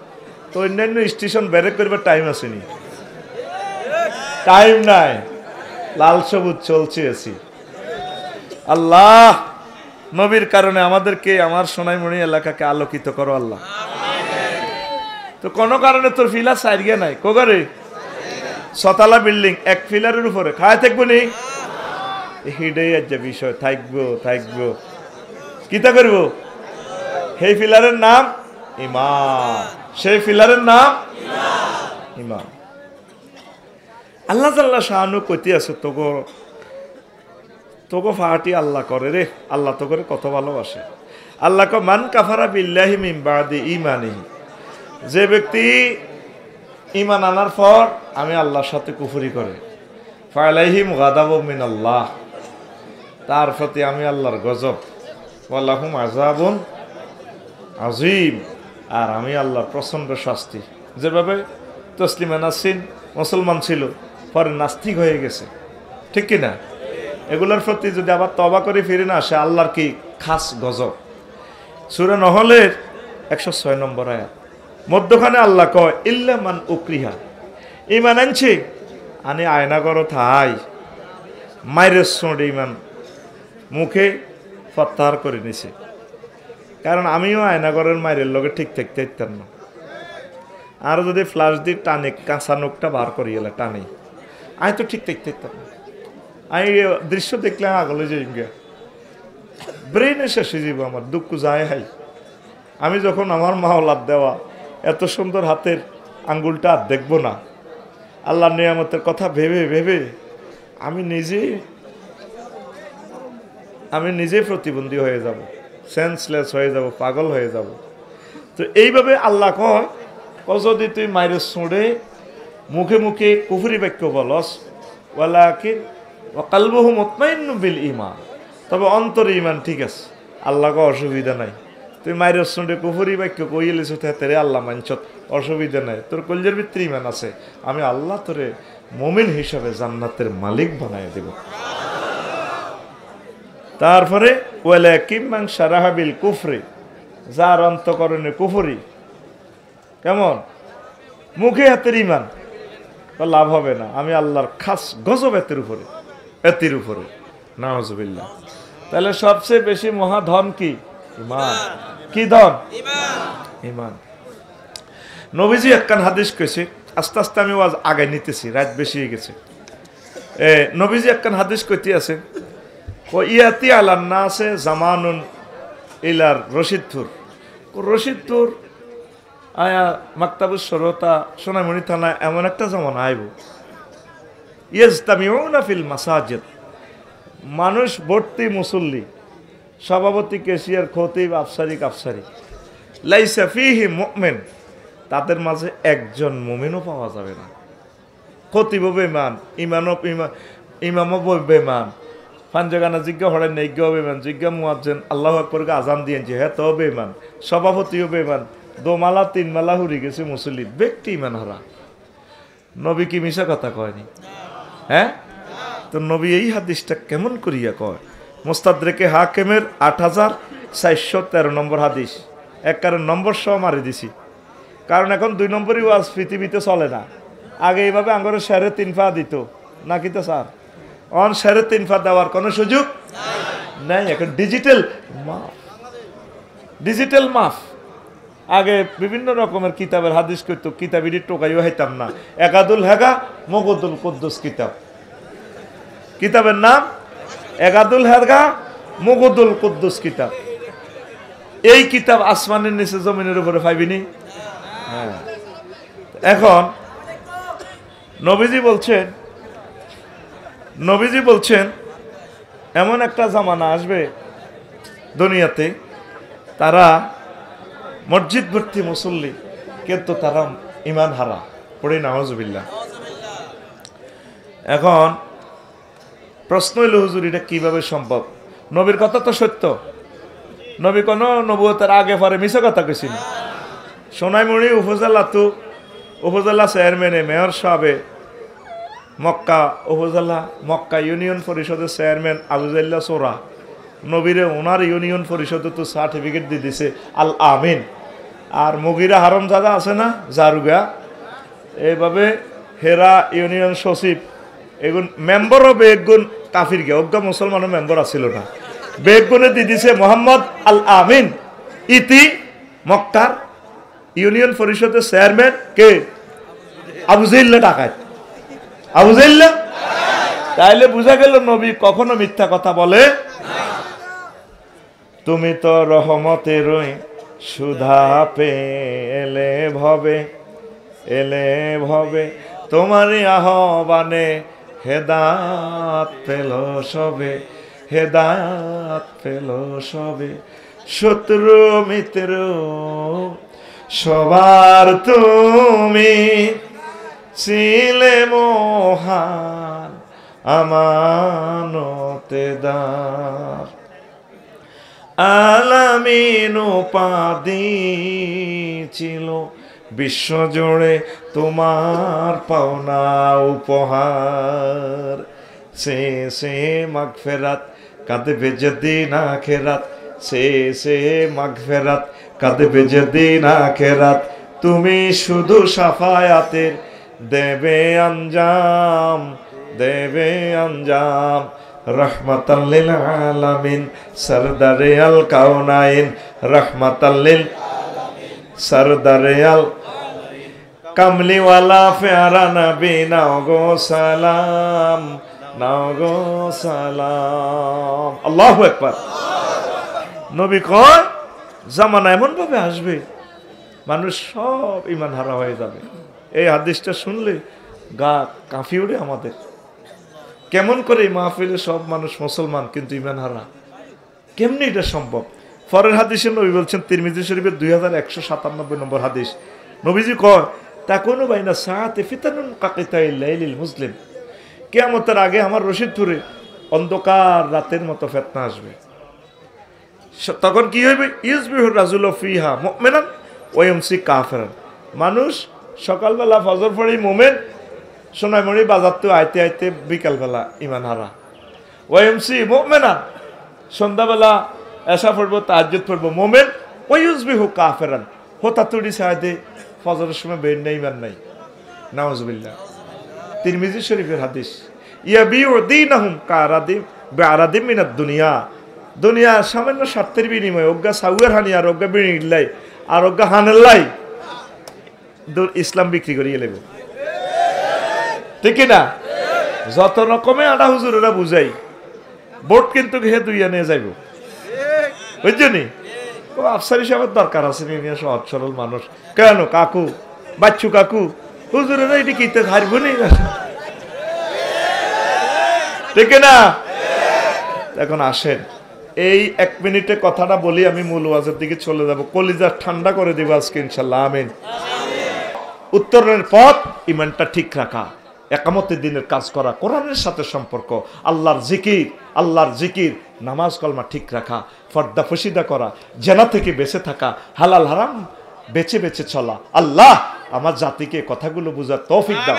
তো অন্যান্য স্টেশন ব্যারেক করবার টাইম আসেনি টাইম নাই লাল সবুজ চলছে আছি আল্লাহ নবীর কারণে আমাদেরকে আমার সোনাইমণি এলাকাকে আলোকিত করো আল্লাহ তো কোনো কারণে তোর ফিলার সাইড নাই কোগারে 6তলা বিল্ডিং 1 ফিলারের উপরে খায় থাকবো নি হিডেই যে বিষয় থাকবো কিতা করবো সেই ফিলারের নাম ঈমান সেই ফিলারের নাম ঈমান আল্লাহ জাল্লা শাহানু কইতে আছে তোগো ফাটি আল্লাহ করে রে আল্লাহ তো করে কত ভালোবাসে আল্লাহ কো মান কাফারা বিল্লাহি মিন বাদি ঈমানিহি যে ব্যক্তি ঈমান আনার পর আমি আল্লাহর সাথে কুফরি করে ফালাইহিম গাদাবু মিনাল্লাহ তার প্রতি আমি আল্লাহর গজব ওয়ালাহুম আযাবুন আযীম আর আমি আল্লাহর প্রচন্ড শাস্তি। যেভাবে তসলিমা নাসরিন মুসলমান ছিল পরে নাস্তিক হয়ে গেছে ঠিক কি না এগুলোর প্রতি যদি আবার তওবা করে ফিরে না আসে আল্লাহর কি খাস গজব। সূরা নহলের 106 নম্বর আয়াত মধ্যখানে আল্লাহ কয় ইল্লা মান উকরিহা ঈমান আনছে আনি আয়না করো থাই মাইরে সোঁড়ে ঈমান মুখে প্রত্যাহার করে নিছে কারণ আমিও আয়নাগরের মায়ের লগে ঠিক থাকতে পারতাম না আর যদি ফ্লাশ দিয়ে টানে কাঁচা নোকটা বার করি এলা টানে আমি তো ঠিক থাকতে পারতাম না আমি দৃশ্য দেখলে আগলে যাই ব্রেনে শেষ হয়ে যাব আমার দুঃখ যায় হাই আমি যখন আমার মাওলাদ দেওয়া এত সুন্দর হাতের আঙ্গুলটা আর দেখবো না। আল্লাহর নিয়ামতের কথা ভেবে ভেবে আমি নিজেই প্রতিবন্ধী হয়ে যাব, সেন্সলেস হয়ে যাব, পাগল হয়ে যাব। তো এইভাবে আল্লাহ কয় যদি তুই মায়ের সুঁড়ে মুখে মুখে কুফরি বাক্য বলস, ওয়ালাকিন ওয়া কালবুহু মুতমাইন্নুন বিল ঈমান, তবে অন্তরে ঈমান ঠিক আছে, আল্লাহ কো অসুবিধা নাই। তুই মায়ের সুঁড়ে কুফরি বাক্য কইলিস তেরে আল্লাহ মানছত, অসুবিধা নাই, তোর কলজের ভিতরে ঈমান আছে, আমি আল্লাহ তোরে মুমিন হিসাবে জান্নাতের মালিক বানায় দেব। তারপরে ওয়ালাকিন মান শারাহা বিল কুফরি, যার অন্তঃকরণে কুফরি, কেমন মুখে হাতের ঈমান, লাভ হবে না, আমি আল্লাহর খাস গজব এতির উপরে নাউজুবিল্লাহ। তাহলে সবচেয়ে বেশি মহাধন কি? ঈমান। কি ধন? ঈমান। নবীজি একখান হাদিস কইছে, আস্তে আস্তে আমি ওয়াজ আগে নিতেছি, রাত বেশি হয়ে গেছে। নবীজি একখান হাদিস কইতে আছে, ও ইয়াতি আলান নাসে জামানুন ইলার রশিদপুর, রশিদপুর আয়া মাকতাবুস সরতা সোনামণি থানা, এমন একটা জামানা আইব ইয়াজতামিউনা ফিল মাসাজিদ, মানুষ ভর্তি মুসল্লি, সভাপতি, কেশিয়ার, খতিব, আফসারি, লাইসা ফিহি মুমিন, তাদের মাঝে একজন মুমিনও পাওয়া যাবে না। খতিবও বেঈমান, ইমামও বেঈমান, পাঞ্জগানা জিজ্ঞা হরেন নেইজ্ঞাও বেঈমান, জিজ্ঞা মুয়াজ্জিন আল্লাহু আকবরকে আজান দিয়েছে হ্যাঁ তো বেঈমান, সভাপতিও বেঈমান, দোমালা তিনমালা হুরি গেছে মুসল্লি, ব্যক্তি ইমান হারা। নবী কি মিশা কথা কয়নি? হ্যাঁ, তো নবী এই হাদিসটা কেমন করিয়া কয়? মুস্তাদরেকে হাকিমের 8413 নম্বর হাদিস, একবারে নম্বর সহ মারি দিছি, কারণ এখন 2 নম্বরই ওয়াজ পৃথিবীতে চলে না। আগে এইভাবে আঙ্গরে 3.5 পা দিত নাকি তো স্যার, অন 3.5 পা দেওয়ার কোনো সুযোগ নাই, এখন ডিজিটাল মাফ। আগে বিভিন্ন রকমের কিতাবের হাদিস করতো, কিতাবেরই টোকাইও হাইতাম না। একাদুল হেগা মগদুল কুদ্দুস কিতাবের নাম একাদুল হেগা মগদুল কুদ্দুস কিতাব। এই কিতাব আসমানের নিচে জমিনের উপরে পাইবিনি। হ্যাঁ, এখন নবীজি বলছেন এমন একটা জামানা আসবে দুনিয়াতে, তারা মসজিদ ভর্তি মুসল্লি, কিন্তু তারা ঈমান হারা। পড়ি নাউজুবিল্লাহ। এখন প্রশ্ন হইল, হুজুর এটা কিভাবে সম্ভব? নবীর কথা তো সত্য, নবী কোনো নবুয়তের আগে পরে মিছা কথা কইছিল। সোনাইমুড়ি উপজেলা চেয়ারম্যানে মেয়র সাহেবে মক্কা ইউনিয়ন পরিষদের চেয়ারম্যান আবুজাল্লাহ সোরা নবীরে ওনার ইউনিয়ন পরিষদে তো সার্টিফিকেট দিয়ে দিছে আল আমিন। আর মুগিরা হারমজাদা আছে না জারুগা, এইভাবে হেরা ইউনিয়ন সচিব, এগুন মেম্বারও বেগুন কাফির গে, অজ্ঞা মুসলমানের মেম্বার আসছিল না, বেগুনে দিয়ে দিছে মোহাম্মদ আল আমিন ইতি মক্কার ইউনিয়ন পরিষদের চেয়ারম্যান কে? আবুজাইল্লা ডাকাত, আবুজাইল্লা। তাইলে বুঝা গেল নবী কখনো মিথ্যা কথা বলে। তুমি তো রহমতেরই সুধা পেলে ভবে, তোমারই আহ্বানে হেদাত পেল সবে, শত্রু মিত্র সবার তুমি ছিলে মহান আমানতেদার, আলামিন উপাধি ছিল বিশ্বজুড়ে তোমার পাওনা উপহার। সে মাগফিরাত কাঁদবে যেদিন আখিরাত, সে মাগফিরাত কাঁদবে যেদিন আখিরাত, তুমি শুধু শাফায়াতের দেবে আঞ্জাম, রহমাতাল লিল আলামিন সরদারে আল কাউনাইন, রহমাতাল লিল সরদারে আল কামলিওয়ালা প্যারা নবী, নাও গো সালাম। আল্লাহু আকবার। নবী কয় জামানা এমন ভাবে আসবে মানুষ সব ইমান হারা হয়ে যাবে। এই হাদিসটা শুনলে গা কাঁপিয়ে ওঠে আমাদের। কেমন করে এই মাহফিলে সব মানুষ মুসলমান কিন্তু ইমান হারা, কেমনি এটা সম্ভব? পরের হাদিসে নবী বলছেন, তিরমিজি শরীফের 2197 নম্বর হাদিস, নবীজি কয় তাকুনু বাইনা সাআতি ফিতানুন কাকিতাইল লাইলিল মুসলিম, কিয়ামতের আগে আমার রশিদপুরে অন্ধকার রাতের মতো ফিতনা আসবে। তখন কি হইবে? ইউসবিহুর রাজুলু ফিহা মুমিনান ওয়া ইউমসি কাফিরান, মানুষ সকালবেলা ফজর পড়েই মুমিন, সোনাইমণি বাজার তো আইতে আইতে বিকালবেলা ইমান হারা। ওয়া ইউমসি মুমিনান, সন্ধ্যাবেলা এশা পড়বো তাহাজ্জুদ পড়বো মুমিন, ওয়া ইউসবিহু কাফিরান, হোতাতুড়ি সাইদে ফজরের সময় বের নেই ইমান নাই। নাউজুবিল্লাহ। তিরমিজি শরীফের হাদিস, ইয়াবিউ দীনাহুম কারাদিম বিআরাদিম মিনাদ দুনিয়া, দুনিয়া সামান্য স্বার্থের বিনিময়ে অজ্ঞা সাউয়ার হানি আর অজ্ঞা বিনি ইল্লাই আর অজ্ঞা হানাল্লাই ইসলাম বিক্রি করিয়ে নেব, ঠিক না? যত রকমে আডা হুজুরেরা বুঝাই, বোট কিন্তু হে দুইয়া নিয়ে যাইব, বুঝছনি? ও আফসারি সাহেবের দরকার আছে নিয়ে, সহজ সরল মানুষ। কেন কাকু বাচ্চু কাকু হুজুরেরা এটি কিনতে হারব নি, ঠিক না? এখন আসেন, এই 1 মিনিটে কথাটা বলি, আমি মূল ওয়াজের দিকে চলে যাব। কলিজা ঠান্ডা করে দেব আজকে ইনশাল্লাহ, আমিন। উত্তরের পথ ইমানটা ঠিক রাখা, একামতের দিনের কাজ করা, কোরআনের সাথে সম্পর্ক, আল্লাহর জিকির, নামাজ কলমা ঠিক রাখা, পর্দা ফসিদা করা, জেনা থেকে বেঁচে থাকা, হালাল হারাম বেছে বেছে চলা। আল্লাহ আমার জাতিকে কথাগুলো বুঝার তৌফিক দাও।